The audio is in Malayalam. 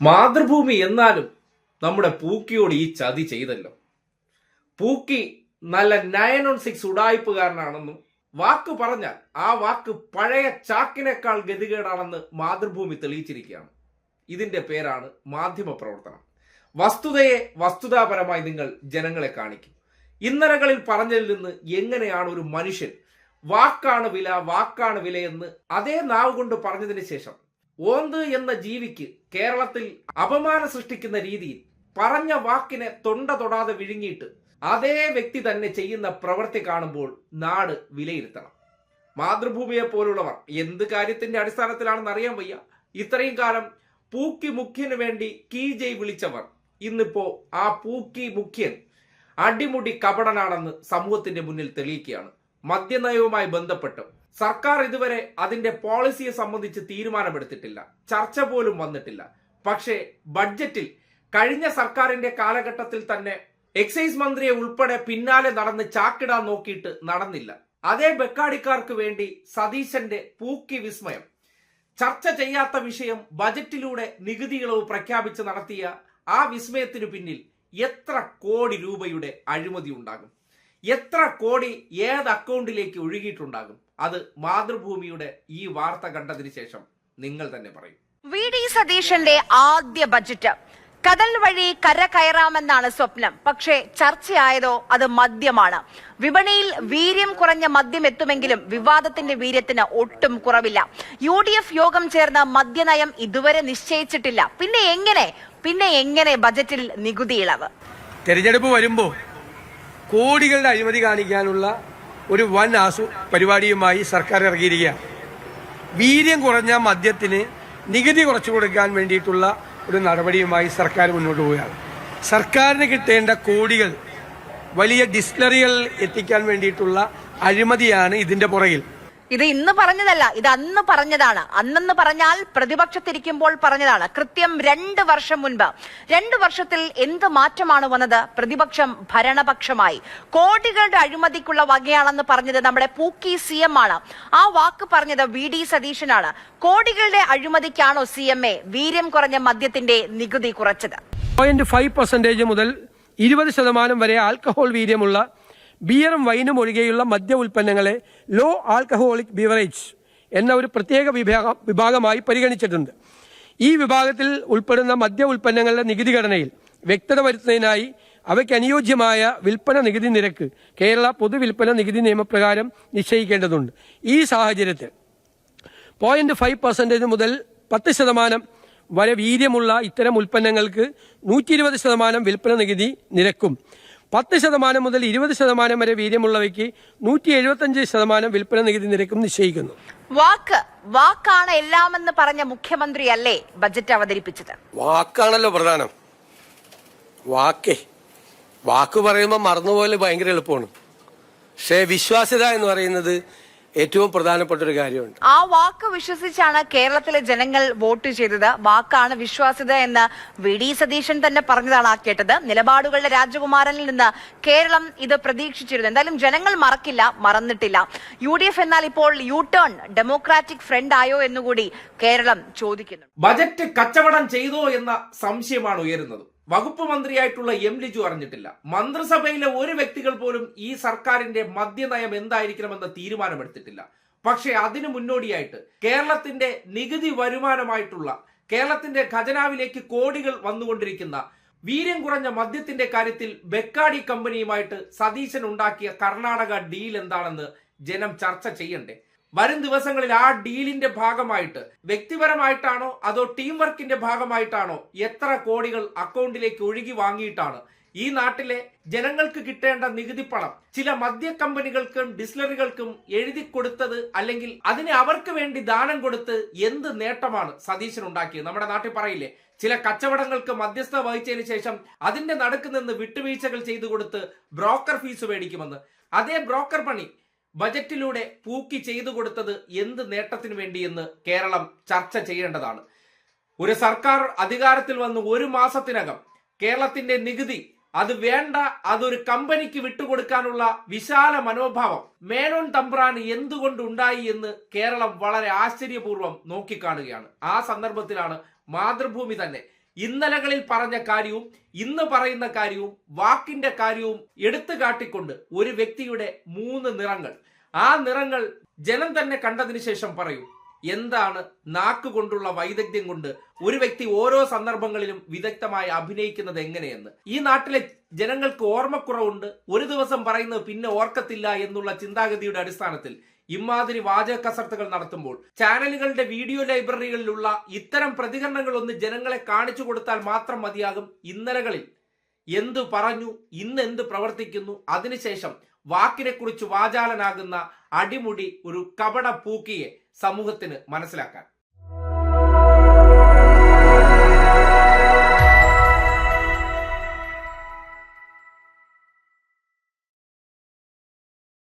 മാതൃഭൂമി എന്നാലും നമ്മുടെ പൂക്കിയോട് ഈ ചതി ചെയ്തല്ലോ. പൂക്കി നല്ല 9-on-6 ഉടായിപ്പുകാരനാണെന്നും വാക്ക് പറഞ്ഞാൽ ആ വാക്ക് പഴയ ചാക്കിനേക്കാൾ ഗതികേടാണെന്ന് മാതൃഭൂമി തെളിയിച്ചിരിക്കുകയാണ്. ഇതിന്റെ പേരാണ് മാധ്യമ പ്രവർത്തനം. വസ്തുതയെ വസ്തുതാപരമായി നിങ്ങൾ ജനങ്ങളെ കാണിക്കും. ഇന്നലകളിൽ പറഞ്ഞതിൽ നിന്ന് എങ്ങനെയാണ് ഒരു മനുഷ്യൻ വാക്കാണ് വില എന്ന് അതേ നാവ് കൊണ്ട് പറഞ്ഞതിന് ശേഷം ഓന്ത് എന്ന ജീവിക്ക് കേരളത്തിൽ അപമാനം സൃഷ്ടിക്കുന്ന രീതിയിൽ പറഞ്ഞ വാക്കിനെ തൊണ്ട തൊടാതെ വിഴുങ്ങിയിട്ട് അതേ വ്യക്തി തന്നെ ചെയ്യുന്ന പ്രവൃത്തി കാണുമ്പോൾ നാട് വിലയിരുത്തണം. മാതൃഭൂമിയെ പോലുള്ളവർ എന്ത് കാര്യത്തിന്റെ അടിസ്ഥാനത്തിലാണെന്ന് അറിയാൻ വയ്യ. ഇത്രയും കാലം പൂക്കി മുഖ്യന് വേണ്ടി കീ ജയ് വിളിച്ചവർ ഇന്നിപ്പോ ആ പൂക്കി മുഖ്യൻ അടിമുടി കപടനാണെന്ന് സമൂഹത്തിന്റെ മുന്നിൽ തെളിയിക്കുകയാണ്. മദ്യനയവുമായി ബന്ധപ്പെട്ട് സർക്കാർ ഇതുവരെ അതിന്റെ പോളിസിയെ സംബന്ധിച്ച് തീരുമാനമെടുത്തിട്ടില്ല, ചർച്ച പോലും വന്നിട്ടില്ല. പക്ഷേ ബഡ്ജറ്റിൽ കഴിഞ്ഞ സർക്കാരിന്റെ കാലഘട്ടത്തിൽ തന്നെ എക്സൈസ് മന്ത്രിയെ ഉൾപ്പെടെ പിന്നാലെ നടന്ന് ചാക്കിടാൻ നോക്കിയിട്ട് നടന്നില്ല. അതേ ബെക്കാടിക്കാർക്ക് വേണ്ടി സതീശന്റെ പൂക്കി വിസ്മയം ചർച്ച ചെയ്യാത്ത വിഷയം ബജറ്റിലൂടെ നികുതി ഇളവ് പ്രഖ്യാപിച്ച് നടത്തിയ ആ വിസ്മയത്തിനു പിന്നിൽ എത്ര കോടി രൂപയുടെ അഴിമതി ഉണ്ടാകും, എത്ര കോടി ഏത് അക്കൗണ്ടിലേക്ക് ഒഴുകിയിട്ടുണ്ടാകും? അത് മാതൃഭൂമിയുടെ ഈ വാർത്ത കണ്ടതിന് ശേഷം നിങ്ങൾ തന്നെ പറയും. വി.ഡി. സതീശന്റെ ആദ്യ ബജറ്റ് കടൽ വഴി കര കയറാമെന്നാണ് സ്വപ്നം. പക്ഷേ ചർച്ചയായതോ അത് മദ്യമാണ്. വിപണിയിൽ വീര്യം കുറഞ്ഞ മദ്യം എത്തുമെങ്കിലും വിവാദത്തിന്റെ വീര്യത്തിന് ഒട്ടും കുറവില്ല. UDF യോഗം ചേർന്ന മദ്യനയം ഇതുവരെ നിശ്ചയിച്ചിട്ടില്ല. പിന്നെ എങ്ങനെ ബജറ്റിൽ നികുതി ഇളവ്? തെരഞ്ഞെടുപ്പ് വരുമ്പോൾ കോടികളുടെ അഴിമതി കാണിക്കാനുള്ള ഒരു വൻ പരിപാടിയുമായി സർക്കാർ ഇറങ്ങിയിരിക്കുകയാണ്. വീര്യം കുറഞ്ഞ മദ്യത്തിന് നികുതി കുറച്ചു കൊടുക്കാൻ വേണ്ടിയിട്ടുള്ള ഒരു നടപടിയുമായി സർക്കാർ മുന്നോട്ട് പോവുകയാണ്. സർക്കാരിന് കിട്ടേണ്ട കോടികൾ വലിയ ഡിസ്റ്റിലറികൾ എത്തിക്കാൻ വേണ്ടിയിട്ടുള്ള അഴിമതിയാണ് ഇതിന്റെ പുറകിൽ. ഇത് ഇന്ന് പറഞ്ഞതല്ല, ഇത് അന്ന് പറഞ്ഞതാണ്. അന്നെന്ന് പറഞ്ഞാൽ പ്രതിപക്ഷത്തിരിക്കുമ്പോൾ പറഞ്ഞതാണ്. കൃത്യം 2 വർഷം മുൻപ്. 2 വർഷത്തിൽ എന്ത് മാറ്റമാണ് വന്നത്? പ്രതിപക്ഷം ഭരണപക്ഷമായി. കോടികളുടെ അഴിമതിക്കുള്ള വകയാണെന്ന് പറഞ്ഞത് നമ്മുടെ പൂക്കി CM ആണ്. ആ വാക്ക് പറഞ്ഞത് വി.ഡി. സതീശനാണ്. കോടികളുടെ അഴിമതിക്കാണോ CMA വീര്യം കുറഞ്ഞ മദ്യത്തിന്റെ നികുതി കുറച്ചത്? 0.5% മുതൽ 20% വരെ ആൽക്കഹോൾ വീര്യമുള്ള ബിയറും വൈനും ഒഴികെയുള്ള മദ്യ ഉൽപ്പന്നങ്ങളെ ലോ ആൽക്കഹോളിക് ബിവറേജ് എന്ന ഒരു പ്രത്യേക വിഭാഗമായി പരിഗണിച്ചിട്ടുണ്ട്. ഈ വിഭാഗത്തിൽ ഉൾപ്പെടുന്ന മദ്യ ഉൽപ്പന്നങ്ങളുടെ നികുതി ഘടനയിൽ വ്യക്തത വരുത്തുന്നതിനായി അവയ്ക്ക് അനുയോജ്യമായ വിൽപ്പന നികുതി നിരക്ക് കേരള പൊതുവിൽപ്പന നികുതി നിയമപ്രകാരം നിശ്ചയിക്കേണ്ടതുണ്ട്. ഈ സാഹചര്യത്തിൽ 0.5% മുതൽ 10% വരെ വീര്യമുള്ള ഇത്തരം ഉൽപ്പന്നങ്ങൾക്ക് 120% വിൽപ്പന നികുതി നിരക്കും 10% മുതൽ 20% വരെ വീര്യമുള്ളവയ്ക്ക് 175% വിൽപ്പന നികുതി നിരക്കും നിശ്ചയിക്കുന്നു. വാക്കാണ് എല്ലാമെന്ന് പറഞ്ഞ മുഖ്യമന്ത്രിയല്ലേ ബജറ്റ് അവതരിപ്പിച്ചത്? വാക്കാണല്ലോ പ്രധാനം. വാക്ക് പറയുമ്പോൾ മറന്നുപോലെ ഭയങ്കര എളുപ്പമാണ്. പക്ഷേ വിശ്വാസ്യത എന്ന് പറയുന്നത് ഏറ്റവും പ്രധാനപ്പെട്ട ഒരു കാര്യമുണ്ട്. ആ വാക്ക് വിശ്വസിച്ചാണ് കേരളത്തിലെ ജനങ്ങൾ വോട്ട് ചെയ്തത്. വാക്കാണ് വിശ്വാസ്യത എന്ന് വി.ഡി. സതീശൻ തന്നെ പറഞ്ഞതാണ് ആ കേട്ടത്. നിലപാടുകളുടെ രാജകുമാരനിൽ നിന്ന് കേരളം ഇത് പ്രതീക്ഷിച്ചിരുന്നു. എന്തായാലും ജനങ്ങൾ മറന്നിട്ടില്ല. UDF എന്നാൽ ഇപ്പോൾ യു-ടേൺ ഡെമോക്രാറ്റിക് ഫ്രണ്ട് ആയോ എന്നുകൂടി കേരളം ചോദിക്കുന്നു. ബജറ്റ് കച്ചവടം ചെയ്തോ എന്ന സംശയമാണ് ഉയരുന്നത്. വകുപ്പ് മന്ത്രിയായിട്ടുള്ള M. ലിജു അറിഞ്ഞിട്ടില്ല. മന്ത്രിസഭയിലെ ഒരു വ്യക്തികൾ പോലും ഈ സർക്കാരിന്റെ മദ്യനയം എന്തായിരിക്കണമെന്ന തീരുമാനമെടുത്തിട്ടില്ല. പക്ഷെ അതിനു മുന്നോടിയായിട്ട് കേരളത്തിന്റെ നികുതി വരുമാനമായിട്ടുള്ള കേരളത്തിന്റെ ഖജനാവിലേക്ക് കോടികൾ വന്നുകൊണ്ടിരിക്കുന്ന വീര്യം കുറഞ്ഞ മദ്യത്തിന്റെ കാര്യത്തിൽ ബെക്കാടി കമ്പനിയുമായിട്ട് സതീശൻ ഉണ്ടാക്കിയ കർണാടക ഡീൽ എന്താണെന്ന് ജനം ചർച്ച ചെയ്യണ്ടേ? വരും ദിവസങ്ങളിൽ ആ ഡീലിന്റെ ഭാഗമായിട്ട് വ്യക്തിപരമായിട്ടാണോ അതോ ടീം വർക്കിന്റെ ഭാഗമായിട്ടാണോ എത്ര കോടികൾ അക്കൗണ്ടിലേക്ക് ഒഴുകി വാങ്ങിയിട്ടാണ് ഈ നാട്ടിലെ ജനങ്ങൾക്ക് കിട്ടേണ്ട നികുതി പണം ചില മദ്യ കമ്പനികൾക്കും ഡിസ്റ്റിലറികൾക്കും എഴുതി കൊടുത്തത്, അല്ലെങ്കിൽ അതിനെ അവർക്ക് വേണ്ടി ദാനം കൊടുത്ത് എന്ത് നേട്ടമാണ് സതീശൻ ഉണ്ടാക്കിയത്? നമ്മുടെ നാട്ടിൽ പറയില്ലേ, ചില കച്ചവടങ്ങൾക്ക് മധ്യസ്ഥ വഹിച്ചതിന് ശേഷം അതിന്റെ നടുക്ക് നിന്ന് വിട്ടുവീഴ്ചകൾ ചെയ്തു കൊടുത്ത് ബ്രോക്കർ ഫീസ് മേടിക്കുമെന്ന്. അതേ ബ്രോക്കർ പണി ബജറ്റിലൂടെ പൂക്കി ചെയ്തു കൊടുത്തത് എന്ത് നേട്ടത്തിന് വേണ്ടിയെന്ന് കേരളം ചർച്ച ചെയ്യേണ്ടതാണ്. ഒരു സർക്കാർ അധികാരത്തിൽ വന്ന് 1 മാസത്തിനകം കേരളത്തിന്റെ നികുതി അത് വേണ്ട, അതൊരു കമ്പനിക്ക് വിട്ടുകൊടുക്കാനുള്ള വിശാല മനോഭാവം മേനോൻ തമ്പ്രാന് എന്തുകൊണ്ടുണ്ടായി എന്ന് കേരളം വളരെ ആശ്ചര്യപൂർവ്വം നോക്കിക്കാണുകയാണ്. ആ സന്ദർഭത്തിലാണ് മാതൃഭൂമി തന്നെ ഇന്നലകളിൽ പറഞ്ഞ കാര്യവും ഇന്ന് പറയുന്ന കാര്യവും വാക്കിന്റെ കാര്യവും എടുത്തു കാട്ടിക്കൊണ്ട് ഒരു വ്യക്തിയുടെ 3 നിറങ്ങൾ, ആ നിറങ്ങൾ ജനം തന്നെ കണ്ടതിന് ശേഷം പറയൂ എന്താണ് നാക്ക് കൊണ്ടുള്ള വൈദഗ്ധ്യം കൊണ്ട് ഒരു വ്യക്തി ഓരോ സന്ദർഭങ്ങളിലും വിദഗ്ധമായി അഭിനയിക്കുന്നത് എങ്ങനെയെന്ന്. ഈ നാട്ടിലെ ജനങ്ങൾക്ക് ഓർമ്മക്കുറവുണ്ട്, ഒരു ദിവസം പറയുന്നത് പിന്നെ ഓർക്കത്തില്ല എന്നുള്ള ചിന്താഗതിയുടെ അടിസ്ഥാനത്തിൽ ഇമാതിരി വാചക കസർത്തുകൾ നടത്തുമ്പോൾ ചാനലുകളുടെ വീഡിയോ ലൈബ്രറികളിലുള്ള ഇത്തരം പ്രതികരണങ്ങൾ ഒന്ന് ജനങ്ങളെ കാണിച്ചു കൊടുത്താൽ മാത്രം മതിയാകും. ഇന്നലകളിൽ എന്തു പറഞ്ഞു, ഇന്ന് എന്ത് പ്രവർത്തിക്കുന്നു, അതിനുശേഷം വാക്കിനെ കുറിച്ച് വാചാലനാകുന്ന അടിമുടി ഒരു കപട പൂക്കിയെ സമൂഹത്തിന് മനസ്സിലാക്കാൻ.